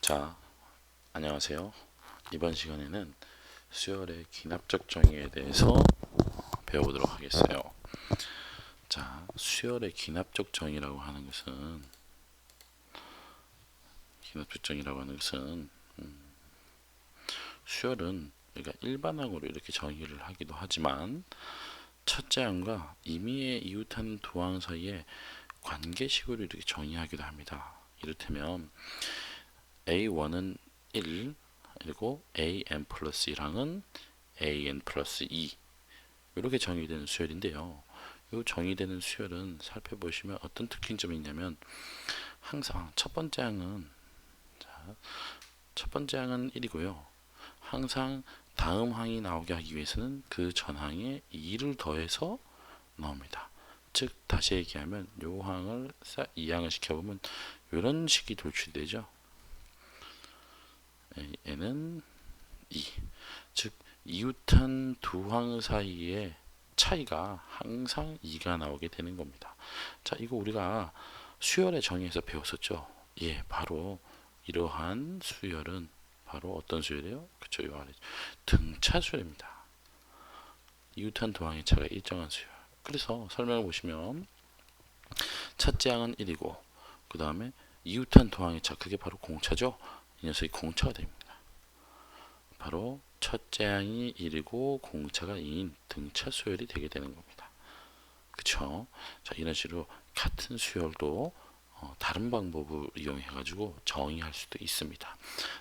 자, 안녕하세요. 이번 시간에는 수열의 기납적 정의에 대해서 배워보도록 하겠어요. 자, 수열의 기납적 정의라고 하는 것은 수열은 우리가 일반항으로 이렇게 정의를 하기도 하지만 첫째 항과 임의에 이웃하는 두 항 사이에 관계식으로 이렇게 정의하기도 합니다. 이를테면 A1은 1, 그리고 AN 플러스 1항은 AN 플러스 2 이렇게 정의되는 수열인데요. 이 정의되는 수열은 살펴보시면 어떤 특징점이 있냐면 항상 첫 번째 항은 1이고요. 항상 다음 항이 나오게 하기 위해서는 그 전항에 2를 더해서 나옵니다. 즉 다시 얘기하면 요 항을 이 항을 시켜보면 이런 식이 돌출되죠. A는 2. 즉 이웃한 두 항 사이의 차이가 항상 2가 나오게 되는 겁니다. 자, 이거 우리가 수열의 정의에서 배웠었죠. 예, 바로 이러한 수열은 바로 어떤 수열이에요? 그쵸, 요 아래 등차 수열입니다. 이웃한 두 항의 차가 일정한 수열. 그래서 설명을 보시면 첫째 항은 1이고 그 다음에 이웃한 두 항의 차, 그게 바로 공차죠. 이 녀석이 공차가 됩니다. 바로 첫째 항이 1이고 공차가 2인 등차 수열이 되게 되는 겁니다. 그쵸? 자, 이런 식으로 같은 수열도 다른 방법을 이용해 가지고 정의할 수도 있습니다.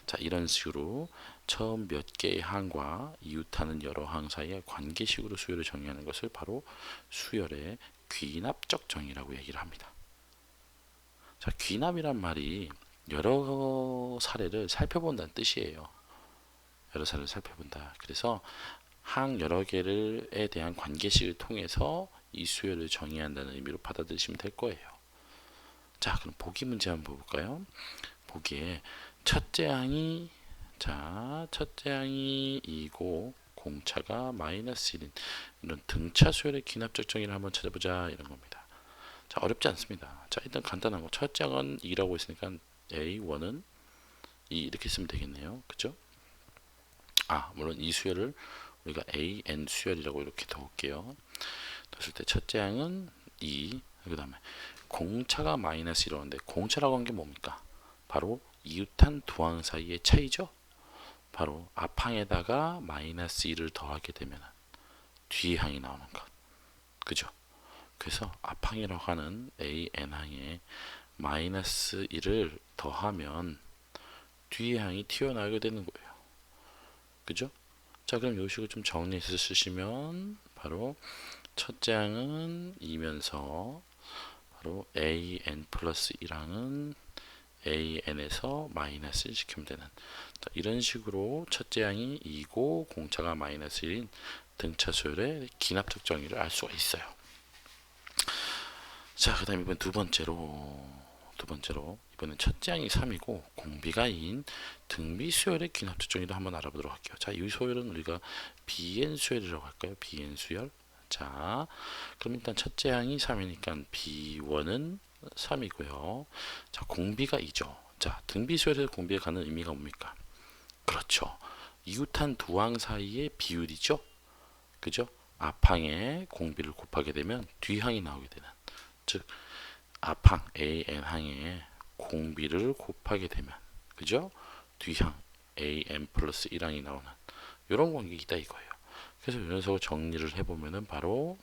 자, 이런 식으로 처음 몇 개의 항과 이웃하는 여러 항 사이의 관계식으로 수열을 정의하는 것을 바로 수열의 귀납적 정의라고 얘기를 합니다. 자, 귀납이란 말이 여러 사례를 살펴본다는 뜻이에요. 여러 사례를 살펴본다. 그래서 항 여러 개를에 대한 관계식을 통해서 이 수열을 정의한다는 의미로 받아들이시면 될 거예요. 자, 그럼 보기 문제 한번 볼까요? 보기에 첫째 항이 2고 공차가 마이너스 1인 이런 등차 수열의 귀납적 정의를 한번 찾아보자 이런 겁니다. 자, 어렵지 않습니다. 자, 일단 간단한 거. 첫째 항은 2라고 했으니까 A1은 2 이렇게 쓰면 되겠네요. 그죠? 물론 이 수열을 우리가 AN 수열이라고 이렇게 넣을게요. 넣었을 때 첫째 항은 2, 그 다음에 공차가 마이너스 1인데 공차라고 한 게 뭡니까? 바로 이웃한 두 항 사이의 차이죠. 바로 앞항에다가 마이너스 1을 더하게 되면 뒤 항이 나오는 것. 그죠? 그래서 앞항이라고 하는 AN항에 마이너스 1을 더하면 뒤에 항이 튀어나오게 되는 거예요. 그죠? 자, 그럼 요 식을 좀 정리해서 쓰시면 바로 첫째 항은 2면서 바로 AN 플러스 1항은 AN에서 마이너스 1 시키면 되는, 이런 식으로 첫째 항이 2고 공차가 마이너스 1인 등차 수열의 기납적 정의를 알 수가 있어요. 자, 그 다음 이번 두 번째로 이번엔 첫째 항이 3이고 공비가 2인 등비 수열의 기납적 정의도 한번 알아보도록 할게요. 자, 이 수열은 우리가 BN 수열이라고 할까요? BN 수열. 자, 그럼 일단 첫째 항이 3이니까 B1은 3이고요. 자, 공비가 2죠. 자, 등비 수열에서 공비에 가는 의미가 뭡니까? 그렇죠. 이웃한 두 항 사이의 비율이죠. 그죠? 앞항에 공비를 곱하게 되면 뒤항이 나오게 되는, 즉 앞항 AN항에 공비를 곱하게 되면, 그죠? 뒤항 AN 플러스 1항이 나오는 이런 관계이다 이거예요. 그래서 이 녀석을 정리를 해보면은 바로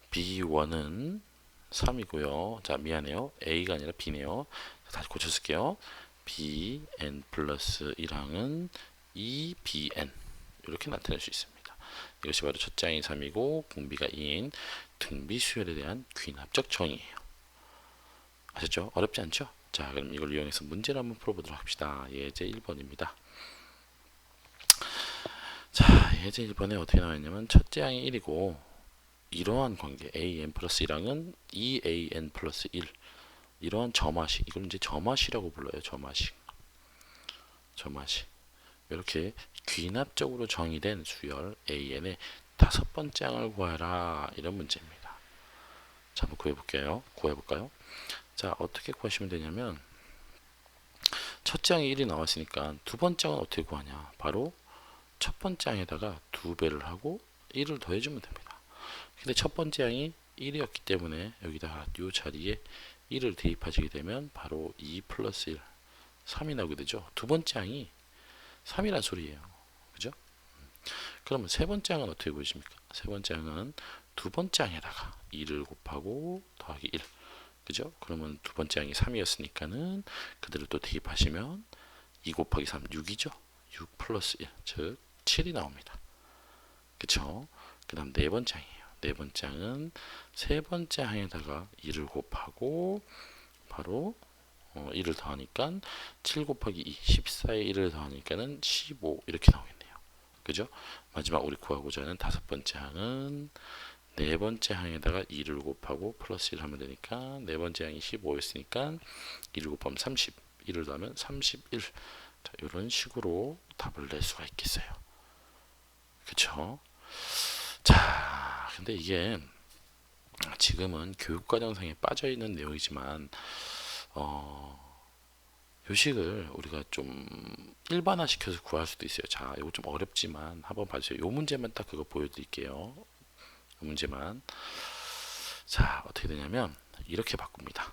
B1은 3이고요. 자, 미안해요. A가 아니라 B네요. 다시 고쳐쓸게요. BN 플러스 1항은 2BN 이렇게 나타낼 수 있습니다. 이것이 바로 첫째 항이 3이고 공비가 2인 등비 수열에 대한 귀납적 정의예요. 아셨죠? 어렵지 않죠? 자, 그럼 이걸 이용해서 문제를 한번 풀어보도록 합시다. 예제 1번입니다. 자, 예제 1번에 어떻게 나와있냐면 첫째 항이 1이고 이러한 관계 AN 플러스 1항은 2AN 플러스 1, 이러한 점화식, 이걸 이제 점화식이라고 불러요. 점화식. 이렇게 귀납적으로 정의된 수열 AN의 다섯 번째 항을 구하라, 이런 문제입니다. 자, 한번 구해볼까요? 자, 어떻게 구하시면 되냐면 첫째 항에 1이 나왔으니까 두 번째 항은 어떻게 구하냐? 바로 첫 번째 항에다가 2배를 하고 1을 더해주면 됩니다. 근데 첫 번째 항이 1이었기 때문에 여기다가 이 자리에 1을 대입하시게 되면 바로 2 플러스 1, 3이 나오게 되죠. 두 번째 항이 3이란 소리예요. 그죠? 그러면 세 번째 항은 어떻게 보이십니까? 세 번째 항은 두 번째 항에다가 2를 곱하고 더하기 1. 그죠? 그러면 두 번째 항이 3이었으니까는 그대로 또 대입하시면 2 곱하기 3, 6이죠? 6 플러스 1, 즉 7이 나옵니다. 그쵸? 그 다음 네 번째 항이에요. 네 번째 항은 세 번째 항에다가 2를 곱하고 바로 1을 더하니까 7 곱하기 2, 14에 1을 더하니까는 15 이렇게 나오겠네요. 그죠? 마지막 우리 구하고자 하는 다섯 번째 항은 네 번째 항에다가 2를 곱하고 플러스 1 하면 되니까 네 번째 항이 15였으니까 2를 곱하면 30, 1을 더하면 31. 자, 이런 식으로 답을 낼 수가 있겠어요. 그쵸? 자, 근데 이게 지금은 교육과정상에 빠져있는 내용이지만 요식을 우리가 좀 일반화 시켜서 구할 수도 있어요. 자, 이거 좀 어렵지만 한번 봐주세요. 요 문제만 딱 그거 보여드릴게요. 요 문제만. 자, 어떻게 되냐면 이렇게 바꿉니다.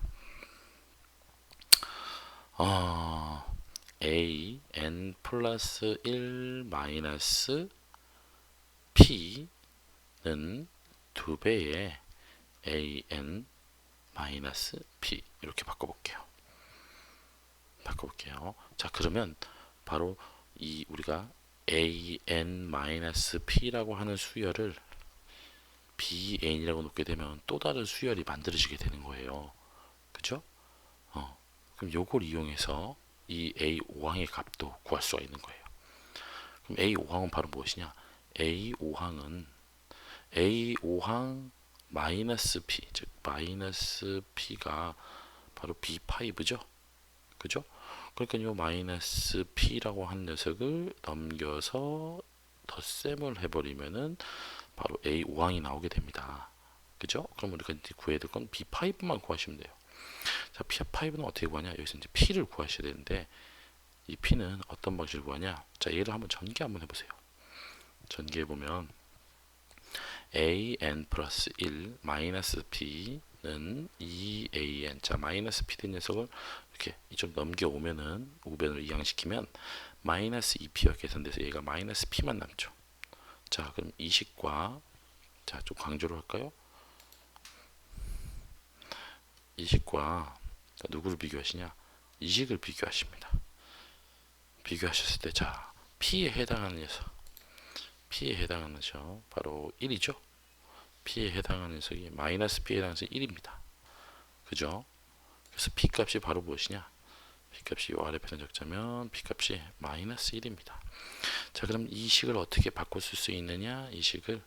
a n 플러스 1 마이너스 p는 2배의 a n 마이너스 p 이렇게 바꿔볼게요. 자, 그러면 바로 이 우리가 a n 마이너스 p라고 하는 수열을 b n이라고 놓게 되면 또 다른 수열이 만들어지게 되는 거예요. 그죠? 그럼 요걸 이용해서 이 a5항의 값도 구할 수가 있는 거예요. 그럼 a5항은 바로 무엇이냐? a5항은 a5항 마이너스 p, 즉 마이너스 p가 바로 b5죠. 그죠? 그러니까 이 마이너스 p라고 한 녀석을 넘겨서 덧셈을 해버리면은 바로 a5항이 나오게 됩니다. 그죠? 그럼 우리가 이제 구해야 될 건 b5만 구하시면 돼요. 자, p5는 어떻게 구하냐? 여기서 이제 p를 구하셔야 되는데 이 p는 어떤 방식으로 구하냐? 자, 얘를 한번 전개 한번 해보세요. 전개해 보면 a n 플러스 1 마이너스 p는 2an. 자, 마이너스 p 된 녀석을 이렇게 좀 넘겨오면은 우변으로 이항시키면 마이너스 2p가 계산돼서 얘가 마이너스 p만 남죠. 자, 그럼 이 식과 자, 좀 강조를 할까요? 이 식과 누구를 비교하시냐? 이 식을 비교하십니다. 비교하셨을 때, 자, p에 해당하는 녀석, p에 해당하는 녀석 바로 1이죠. p에 해당하는 녀석이 마이너스 p에 해당해서 1입니다. 그죠? 그래서 p 값이 바로 무엇이냐? p 값이 요 아래 편에 적자면 p 값이 마이너스 1입니다. 자, 그럼 이 식을 어떻게 바꿔 쓸 수 있느냐? 이 식을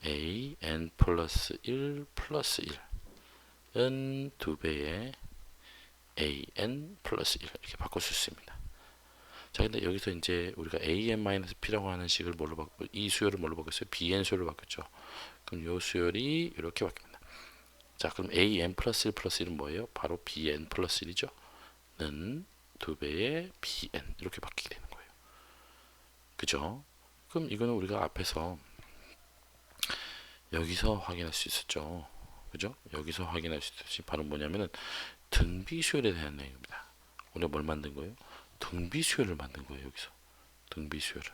a n 플러스 1 플러스 1은 2배의 a n 플러스 1 이렇게 바꿔 쓸 수 있습니다. 자, 근데 여기서 이제 우리가 a n 마이너스 p라고 하는 식을 뭘로 바꿔, 이 수열을 뭘로 바꿨어요? b n 수열로 바꿨죠. 그럼 요 수열이 이렇게 바뀝니다. 자, 그럼 a n 플러스 1 플러스 1은 뭐예요? 바로 b n 플러스 1이죠. 는 2배의 b n 이렇게 바뀌게 되는 거예요. 그죠? 그럼 이거는 우리가 앞에서 여기서 확인할 수 있었죠. 그죠? 여기서 확인할 수 있듯이 바로 뭐냐면은 등비 수열에 대한 내용입니다. 우리가 뭘 만든 거예요? 등비 수열을 만든 거예요. 여기서 등비 수열을.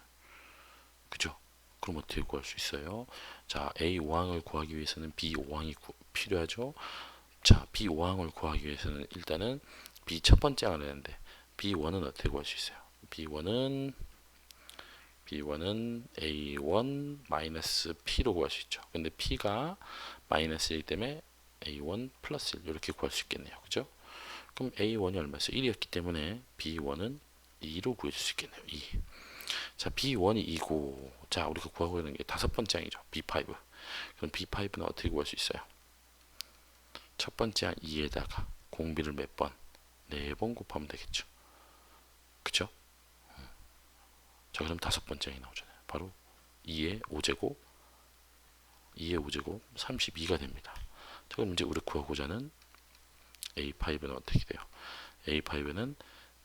그죠? 그럼 어떻게 구할 수 있어요? 자, A5항을 구하기 위해서는 B5항이 필요하죠. 자, B5항을 구하기 위해서는 일단은 B 첫 번째 항을 내는데 B1은 어떻게 구할 수 있어요? B1은 A1 마이너스 P로 구할 수 있죠. 근데 P가 마이너스 1 때문에 A1 플러스 1 이렇게 구할 수 있겠네요. 그죠? 그럼 A1이 얼마였어요? 1이었기 때문에 B1은 2로 구해줄 수 있겠네요. 2. 자, B1이 2고, 자, 우리가 구하고 있는 게 다섯 번째 항이죠. B5. 그럼 B5는 어떻게 구할 수 있어요? 첫 번째 항 2에다가 공비를 몇 번? 4번 곱하면 되겠죠. 그죠? 자, 그럼 다섯 번째 항이 나오잖아요. 바로 2의 5제곱 32가 됩니다. 자, 그럼 이제 우리 구하고자 하는 A5는 어떻게 돼요? A5는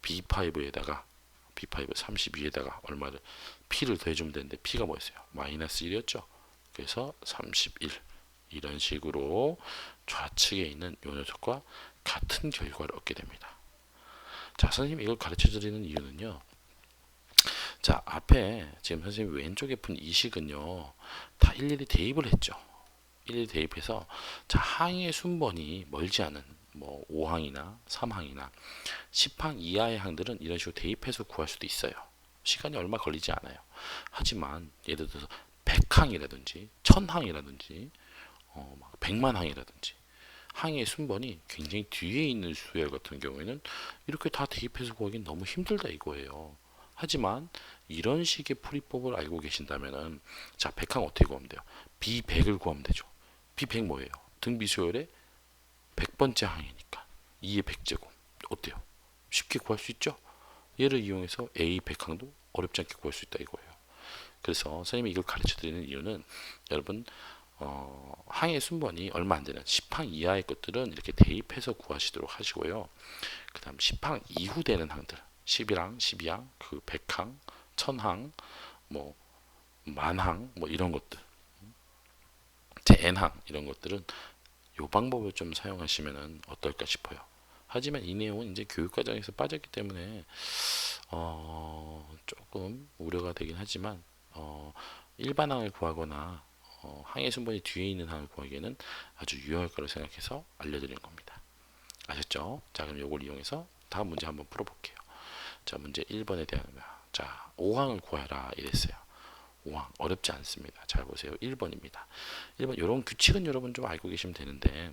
B5에다가 B5 32에다가 얼마를 P를 더해주면 되는데 P가 뭐였어요? 마이너스 1이었죠. 그래서 31 이런 식으로 좌측에 있는 요 녀석과 같은 결과를 얻게 됩니다. 자, 선생님이 이걸 가르쳐 드리는 이유는요. 자, 앞에 지금 선생님 왼쪽에 푼 이 식은요. 다 일일이 대입을 했죠. 일일이 대입해서 자, 항의 순번이 멀지 않은 뭐 5항이나 3항이나 10항 이하의 항들은 이런 식으로 대입해서 구할 수도 있어요. 시간이 얼마 걸리지 않아요. 하지만 예를 들어서 100항이라든지 1000항이라든지 100만 항이라든지 항의 순번이 굉장히 뒤에 있는 수열 같은 경우에는 이렇게 다 대입해서 구하기는 너무 힘들다 이거예요. 하지만 이런 식의 풀이법을 알고 계신다면은 자, 100항 어떻게 구하면 돼요? B100을 구하면 되죠. B100 뭐예요? 등비수열의 100번째 항이니까 2의 100제곱 어때요? 쉽게 구할 수 있죠? 얘를 이용해서 A 100항도 어렵지 않게 구할 수 있다 이거예요. 그래서 선생님이 이걸 가르쳐 드리는 이유는 여러분 항의 순번이 얼마 안 되는 10항 이하의 것들은 이렇게 대입해서 구하시도록 하시고요. 그 다음 10항 이후 되는 항들 11항, 12항, 그 100항, 1000항, 뭐 만항 뭐 이런 것들 제 n항 이런 것들은 이 방법을 좀 사용하시면 어떨까 싶어요. 하지만 이 내용은 이제 교육과정에서 빠졌기 때문에 조금 우려가 되긴 하지만 일반 항을 구하거나 항의 순번이 뒤에 있는 항을 구하기에는 아주 유용할 거라고 생각해서 알려드리는 겁니다. 아셨죠? 자, 그럼 이걸 이용해서 다음 문제 한번 풀어볼게요. 자, 문제 1번에 대한 자, 5항을 구하라 이랬어요. 5항 어렵지 않습니다. 잘 보세요. 1번입니다. 1번 이런 규칙은 여러분 좀 알고 계시면 되는데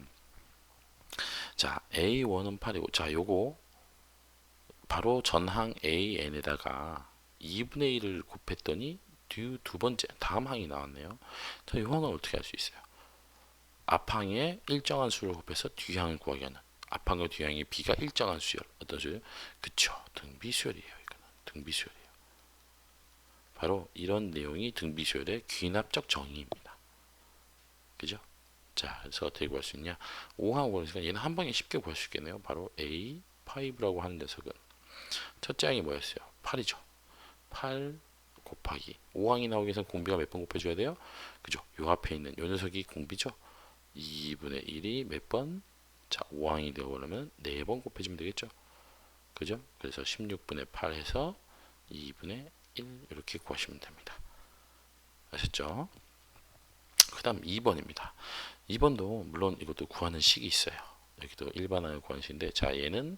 자, A1은 8이고 자, 요거 바로 전항 AN에다가 2분의 1을 곱했더니 두 번째 다음 항이 나왔네요. 자, 이 항은 어떻게 할 수 있어요? 앞항에 일정한 수를 곱해서 뒤항을 구하게 하는 앞항과 뒤항의 B가 일정한 수열 어떤 수열? 그쵸, 등비수열이에요. 이거는 등비수열이에요. 바로 이런 내용이 등비수열의 귀납적 정의입니다. 그죠? 자, 그래서 어떻게 구할 수 있냐? 5항 구하니까 얘는 한 방에 쉽게 구할 수 있겠네요. 바로 A5라고 하는 녀석은 첫째 항이 뭐였어요? 8이죠. 8 곱하기 5항이 나오기 위해서 공비가 몇 번 곱해줘야 돼요? 그죠? 요 앞에 있는 요 녀석이 공비죠. 2분의 1이 몇 번? 자, 5항이 되어버리면 4번 곱해주면 되겠죠. 그죠? 그래서 16분의 8 해서 2분의 1 이렇게 구하시면 됩니다. 아셨죠? 그 다음 2번입니다. 2번도 물론 이것도 구하는 식이 있어요. 여기도 일반항을 구하는 식인데 자, 얘는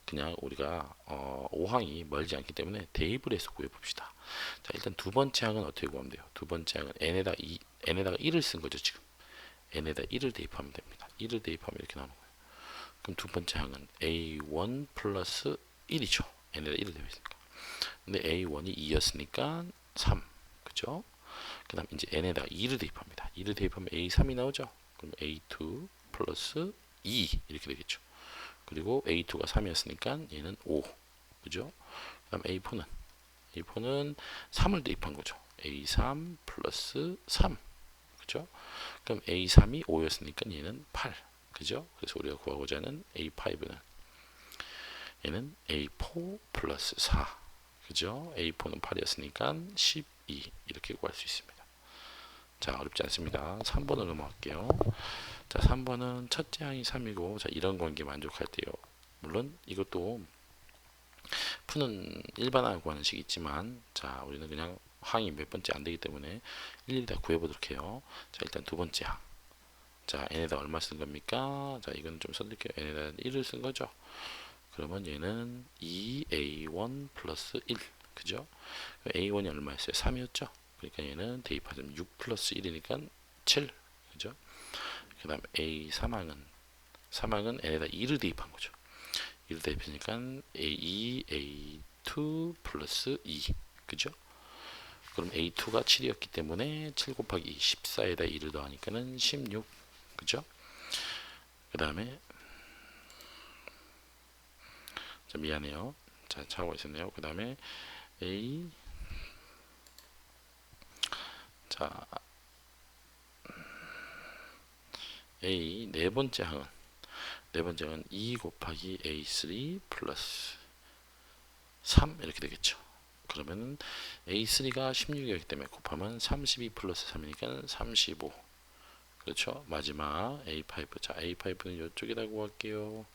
그냥 우리가 5항이 멀지 않기 때문에 대입을 해서 구해봅시다. 자, 일단 두 번째 항은 어떻게 구하면 돼요? 두 번째 항은 n에다가 1을 쓴 거죠. 지금 n에다 1을 대입하면 됩니다. 1을 대입하면 이렇게 나오는 거예요. 그럼 두 번째 항은 a1 플러스 1이죠. n에다 1을 대입했으니까. 근데 a1이 2였으니까 3. 그죠? 그 다음 이제 n에다가 2를 대입합니다. 2를 대입하면 a3이 나오죠. 그럼 a2 플러스 2 이렇게 되겠죠. 그리고 a2가 3이었으니까 얘는 5. 그죠? 그 다음 A4는 3을 대입한 거죠. A3 플러스 3. 그죠? 그럼 A3이 5였으니까 얘는 8. 그죠? 그래서 우리가 구하고자 하는 A5는 얘는 A4 플러스 4. 그죠? A4는 8이었으니까 12 이렇게 구할 수 있습니다. 자, 어렵지 않습니다. 3번으로 넘어갈게요. 자, 3번은 첫째 항이 3이고 자, 이런 관계 만족할 때요. 물론 이것도 푸는 일반항을 구하는 식이 있지만 자, 우리는 그냥 항이 몇 번째 안 되기 때문에 일일이 다 구해보도록 해요. 자, 일단 두 번째 항. 자, n에다 얼마 쓴 겁니까? 자, 이건 좀 써드릴게요. n에다 1을 쓴 거죠. 그러면 얘는 2a1 플러스 1. 그죠? a1이 얼마였어요? 3이었죠? 그러니까 얘는 대입하자면 6 플러스 1이니까 7. 그죠? 그 다음 a3항은 3항은 n에다 2를 대입한 거죠. 1을 대입하니까 a2, a2 플러스 2. 그죠? 그럼 a2가 7이었기 때문에 7 곱하기 14에다 2를 더하니까는 16. 그죠? 그 다음에 자, 미안해요. 자, 차고 있었네요. 그 다음에 a 자 A 네 번째 항은 네 번째는 2 곱하기 A3 플러스 3 이렇게 되겠죠. 그러면은 A3가 16이기 때문에 곱하면 32 플러스 3이니까 35. 그렇죠. 마지막 A5. 자, A5는 이쪽에다 구할게요.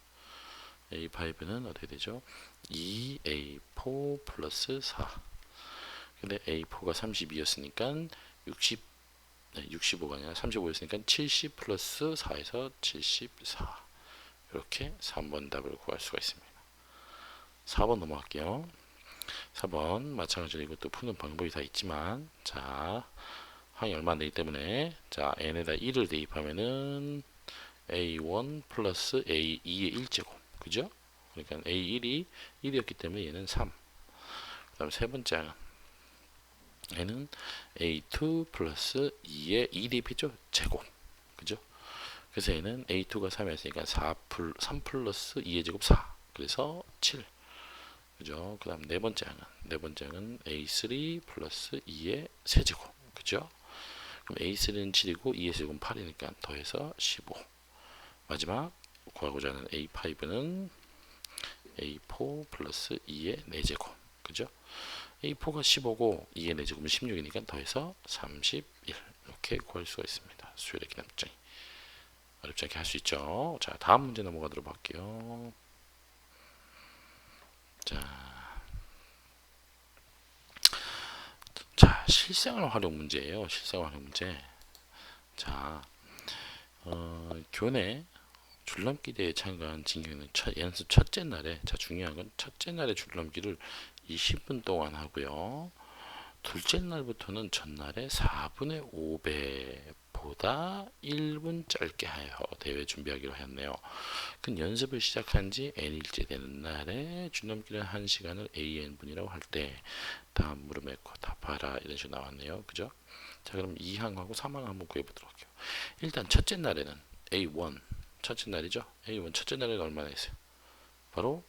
A5는 어떻게 되죠? 2A4 플러스 4. 근데 A4가 32였으니까 60, 65가 아니라 35였으니까 70 플러스 4에서 74. 이렇게 3번 답을 구할 수가 있습니다. 4번 넘어갈게요. 4번 마찬가지로 이것도 푸는 방법이 다 있지만, 자, 항이 얼마 안 되기 때문에, 자, n에다 1을 대입하면은 a1 플러스 a2의 1제곱, 그죠? 그러니까 a1이 1이었기 때문에 얘는 3. 그 다음 세 번째 항은 얘는 a2 플러스 2의 2 대입했죠? 제곱, 그죠? 그래서 얘는 a2가 3이었으니까 3 플러스 2의 제곱 4. 그래서 7. 그죠? 그 다음 네 번째 항은 a3 플러스 2의 세제곱, 그죠? 그럼 a3는 7이고 2의 세제곱은 8이니까 더해서 15. 마지막 구하고자 하는 a5는 a4 플러스 2의 4제곱, 그죠? a4가 15고 2의 4제곱은 16이니까 더해서 31. 이렇게 구할 수가 있습니다. 수열의 기납증이 어렵지 않게 할 수 있죠. 자, 다음 문제 넘어가도록 할게요. 자, 실생활 활용 문제예요. 실생활 활용 문제. 자, 교내 줄넘기대회에 참가한 진경은 연습 첫째 날에, 자, 중요한 건 첫째 날에 줄넘기를 20분 동안 하고요. 둘째 날부터는 전날에 4분의 5배보다 1분 짧게 하여 대회 준비하기로 했네요. 그 연습을 시작한 지 n일째 되는 날에 줄넘기를 1시간을 an분이라고 할 때 다음 물음에 답하라 이런 식으로 나왔네요. 그죠? 자, 그럼 2항하고 3항 한번 구해보도록 할게요. 일단 첫째 날에는 A1 첫째 날이죠. A1 첫째 날에는 얼마나 했어요? 바로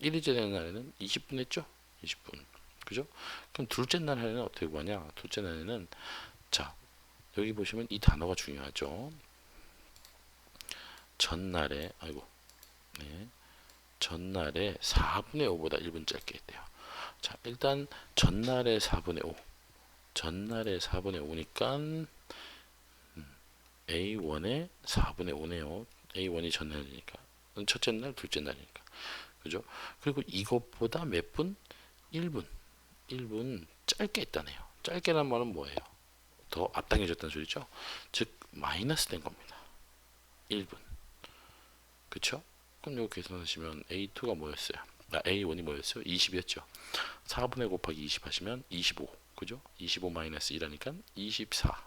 1일째 되는 날에는 20분 했죠. 20분. 그죠? 그럼 둘째 날에는 어떻게 구하냐? 둘째 날에는, 자, 여기 보시면 이 단어가 중요하죠. 전날에, 아이고, 네, 전날에 4분의 5보다 1분 짧게 했대요. 자, 일단 전날에 4분의 5, 전날에 4분의 5니까 A1의 4분의 5네요. A1이 전날이니까, 첫째 날, 둘째 날이니까, 그죠? 그리고 이것보다 몇 분? 1분. 1분 짧게 했다네요. 짧게란 말은 뭐예요? 더 앞당겨졌다는 소리죠. 즉 마이너스 된 겁니다. 1분. 그쵸? 그럼 이거 계산하시면 A2가 뭐였어요? A1이 뭐였어요? 20이었죠. 4분의 곱하기 20 하시면 25. 그죠? 25 마이너스 1하니까 24.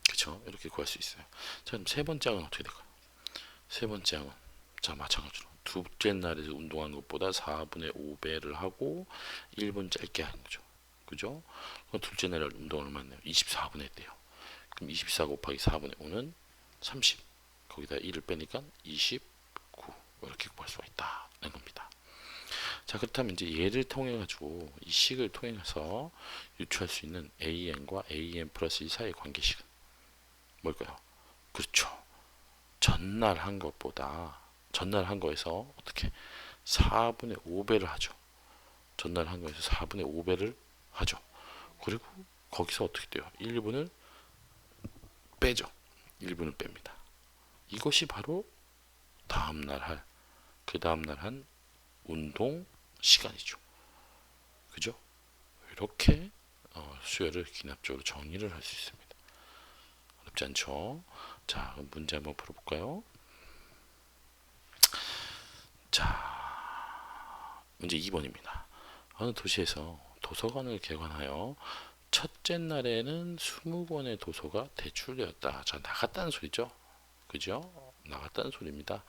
그쵸? 이렇게 구할 수 있어요. 자, 그럼 세 번째 항은 어떻게 될까요? 세 번째 항은, 자, 마찬가지로 둘째 날에서 운동한 것보다 4분의 5배를 하고 1분 짧게 하는 거죠. 그죠? 그럼 둘째 날에 운동 얼마 했나요? 24분 했대요. 그럼 24 곱하기 4분의 5는 30. 거기다 1을 빼니까 29. 이렇게 구할 수가 있다는 겁니다. 자, 그렇다면 이제 얘를 통해 가지고 이 식을 통해서 유추할 수 있는 AN과 AN 플러스 1 사이의 관계식은 뭘까요? 그렇죠. 전날 한 것보다, 전날 한 거에서 어떻게 4분의 5배를 하죠. 전날 한 거에서 4분의 5배를 하죠. 그리고 거기서 어떻게 돼요? 1분을 빼죠. 1분을 뺍니다. 이것이 바로 다음날 할, 그 다음날 한 운동 시간이죠. 그죠? 이렇게 수열을 기납적으로 정리를 할 수 있습니다. 어렵지 않죠? 자, 그럼 문제 한번 풀어볼까요? 자, 문제 2번입니다. 어느 도시에서 도서관을 개관하여 첫째 날에는 20권의 도서가 대출되었다. 자, 나갔다는 소리죠. 그죠? 나갔다는 소리입니다.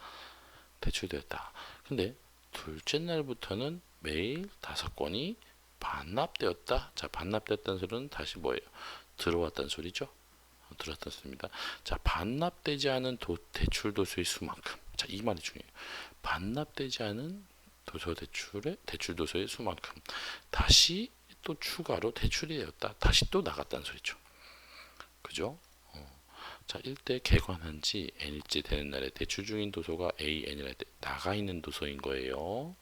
대출되었다. 근데 둘째 날부터는 매일 5권이 반납되었다. 자, 반납되었다는 소리는 다시 뭐예요? 들어왔다는 소리죠. 들어왔다는 소리입니다. 자, 반납되지 않은 대출 도서의 수만큼. 자, 이 말이 중요해요. 반납되지 않은 도서 대출 도서의 수만큼 다시 또 추가로 대출이 되었다. 다시 또 나갔다는 소리죠. 그죠? 자, 1대 개관한 지 n일째 되는 날에 대출 중인 도서가 AN이라 때 나가 있는 도서인 거예요.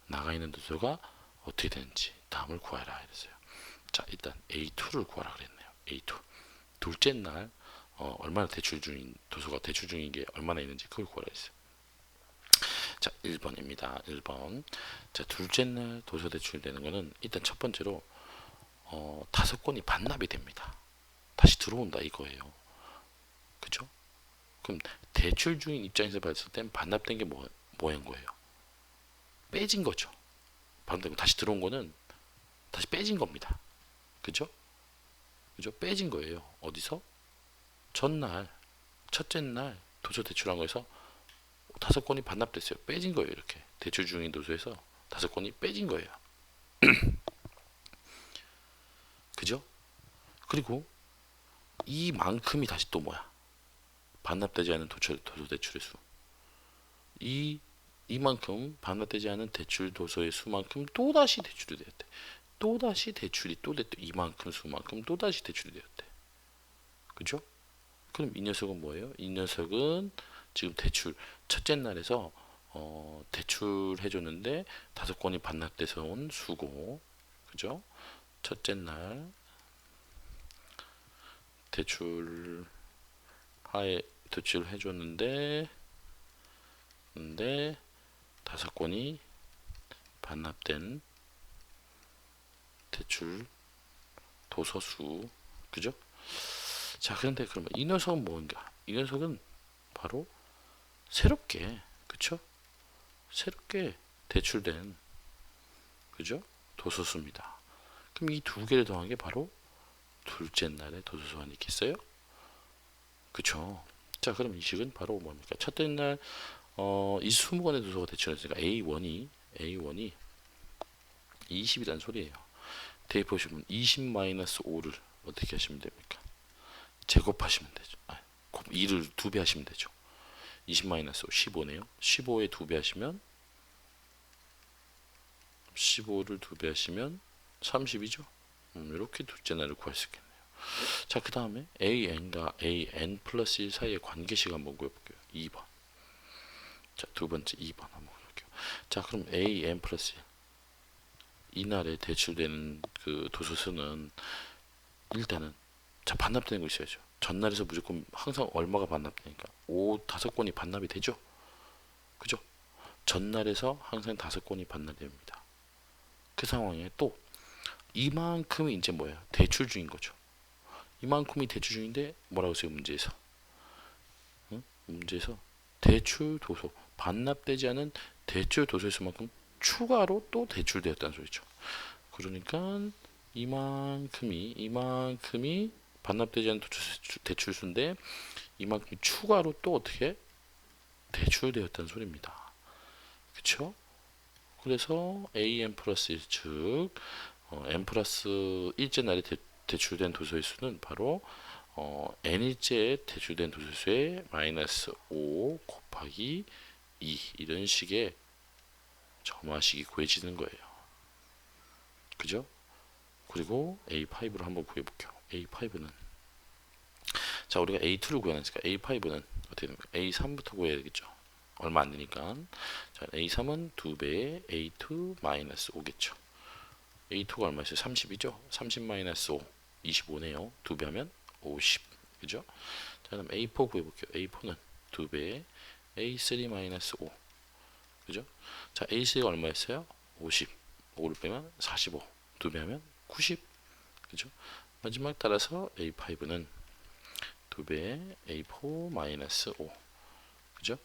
나가 있는 도서가 어떻게 되는지 다음을 구하라 이랬어요. 자, 일단 A2를 구하라 그랬네요. A2. 둘째 날 얼마나 대출 중인 도서가 대출 중인 게 얼마나 있는지 그걸 구하라 했어요. 자, 1번입니다. 1번. 자, 둘째 날 도서 대출되는 거는 일단 첫 번째로 5권이 반납이 됩니다. 다시 들어온다 이거예요. 그죠? 그럼 대출 중인 입장에서 봤을 땐 반납된 게 뭐인 거예요? 빼진 거죠. 반납되고 다시 들어온 거는 다시 빼진 겁니다. 그죠? 그죠? 빼진 거예요. 어디서? 전날, 첫째 날 도서 대출한 거에서 5권이 반납됐어요. 빼진 거예요. 이렇게 대출 중인 도서에서 5권이 빼진 거예요. 그죠? 그리고 이만큼이 다시 또 뭐야? 반납되지 않은 도서 대출의 수. 이만큼 반납되지 않은 대출 도서의 수만큼 또다시 대출이 되었대. 또다시 대출이 또 됐대. 이만큼 수만큼 또다시 대출이 되었대. 그죠? 그럼 이 녀석은 뭐예요? 이 녀석은 지금 대출 첫째 날에서 대출해줬는데 5권이 반납돼서 온 수고. 그죠? 첫째 날 대출해줬는데 5권이 반납된 대출 도서수. 그죠? 자, 그런데 그러면 이 녀석은 뭔가? 이 녀석은 바로 새롭게, 그쵸? 새롭게 대출된, 그죠? 도서수입니다. 그럼 이 두 개를 더한 게 바로 둘째 날에 도서수 아니겠어요? 그쵸? 자, 그럼 이 식은 바로 뭡니까? 첫째 날, 이 20권의 도서가 대출했으니까 A1이 20이란 소리예요. 대입하시면 20-5를 어떻게 하시면 됩니까? 제곱하시면 되죠. 2를 2배 하시면 되죠. 20-5 15네요. 15에 2배 하시면 15를 2배 하시면 30이죠. 이렇게 둘째 날을 구할 수 있겠네요. 자, 그 다음에 AN과 AN 플러스 1 사이의 관계식 한번 구해볼게요. 2번. 자, 두 번째 2번 한번 구해볼게요. 자, 그럼 AN 플러스 1. 이날에 대출되는 그 도서수는 일단은 자, 반납되는 거 있어야죠. 전날에서 무조건 항상 얼마가 반납되니까 5권이 반납이 되죠. 그죠? 전날에서 항상 5권이 반납됩니다. 그 상황에 또 이만큼이 이제 뭐예요? 대출 중인 거죠. 이만큼이 대출 중인데 뭐라고 써요? 문제에서. 응? 문제에서 대출 도서 반납되지 않은 대출 도서의 수만큼 추가로 또 대출되었다는 소리죠. 그러니까 이만큼이 반납되지 않은 대출수인데 이만큼 추가로 또 어떻게 대출되었다는 소리입니다. 그쵸? 그래서 AN 플러스 1, 즉 N 플러스 1째 날에 대출된 도서의 수는 바로 N일째 대출된 도서의 수의 마이너스 5 곱하기 2 이런 식의 점화식이 구해지는 거예요. 그죠? 그리고 A5로 한번 구해볼게요. A5는 자, 우리가 A2를 구해놨으니까 A5는 어떻게 됩니까? A3부터 구해야 되겠죠. 얼마 안 되니까. 자, A3은 2배의 A2 마이너스 5겠죠. A2가 얼마였어요? 30이죠. 30 마이너스 5 25네요. 2배 하면 50. 그죠? 자, 그럼 A4 구해볼게요. A4는 2배의 A3 마이너스 5. 그죠? 자, A3가 얼마였어요? 50. 5를 빼면 45. 2배 하면 90. 그죠? 마지막 따라서 A5는 2배의 A4 마이너스 5. 그죠?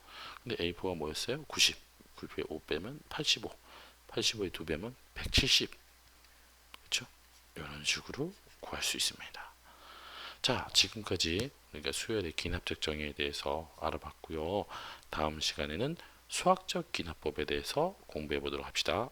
근데 A4가 뭐였어요? 90. 90에 5 빼면 85. 85에 2배 하면 170. 그죠? 이런 식으로 구할 수 있습니다. 자, 지금까지 우리가 수열의 기납적 정의에 대해서 알아봤고요. 다음 시간에는 수학적 기납법에 대해서 공부해 보도록 합시다.